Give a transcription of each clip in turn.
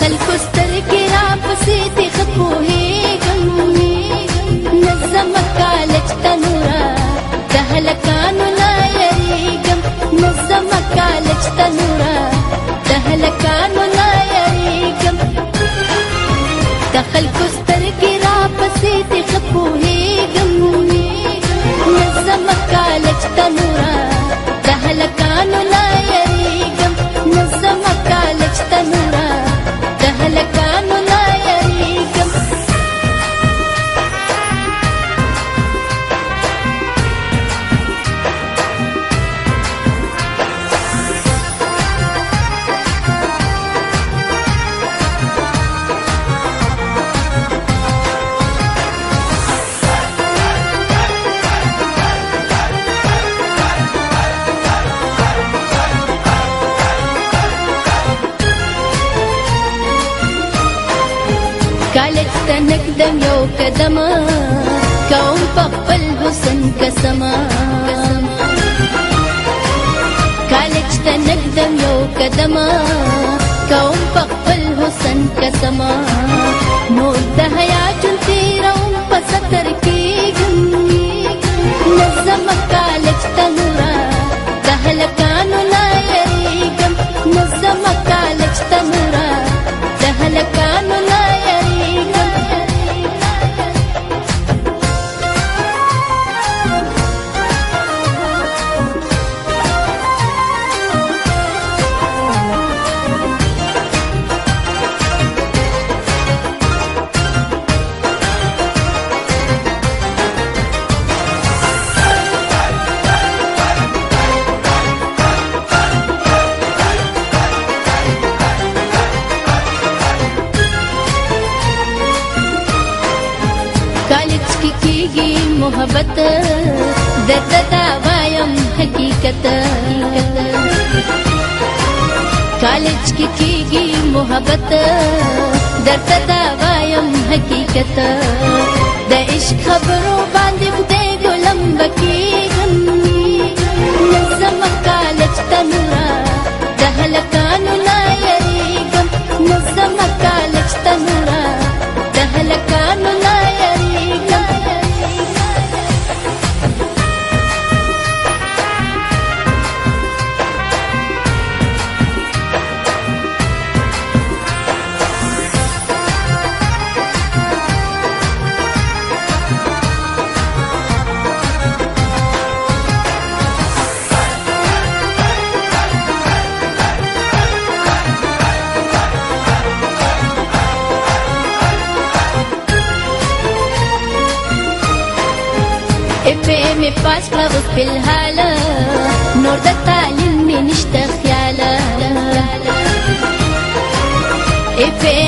خلکو سترګې راپسې دې ښه پوهېږم نظمه کالج ته نوره د هلکانو نه یریږم نظمه کالج ته نوره د هلکانو نه یریږم د خلکو سترګې راپسې دې ښه پوهېږم نظمه کالج ته نوره د هلکانو نه یریږم نظمه کالج ته نوره د هلکانو نه یریږم کالج ته نږدم یو قدمه کوم په خپل حسن قسمه کالج ته نږدم یو قدمه کوم په خپل حسن قسمه نور د حیا ژوند تېروم په سطر کېږم نظمه کالج ته نوره د هلکانو نه یریږم نظمه کالج ته نوره د هلکانو نه کالج کی کیږي محبت درته دا وایم حقیقت کالج کی کیږي محبت درته دا وایم حقیقت د عشق خبرو باندې خدای ګلم بکیږم نظمه کالج ته نوره د هلکانو نه یریږم نظمه کالج ته نوره د هلکانو نه میں پاس کړه اوس فلحال نور د تعلیم مې نشته خیاله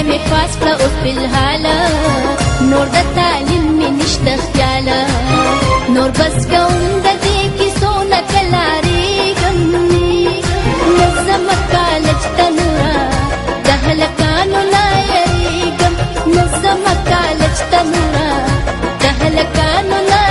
میں پاس کړه اوس فلحال نور د تعلیم مې نشته خیاله نور بس کوم د دې کیسو نه کلاریږم نظمه کالج ته نوره د هلکانو نه یریږم نظمه کالج ته نوره د هلکانو نه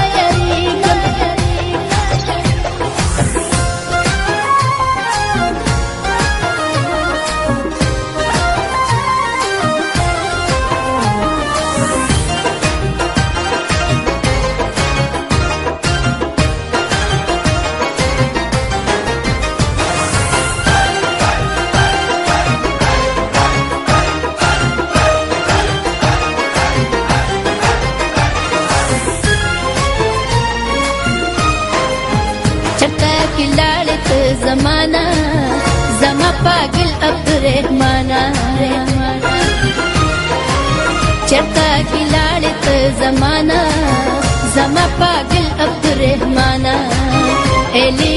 زمانہ زما پاگل عبدالرحمانہ چرتا کی لاڑت زمانہ زما پاگل عبدالرحمانہ ایلی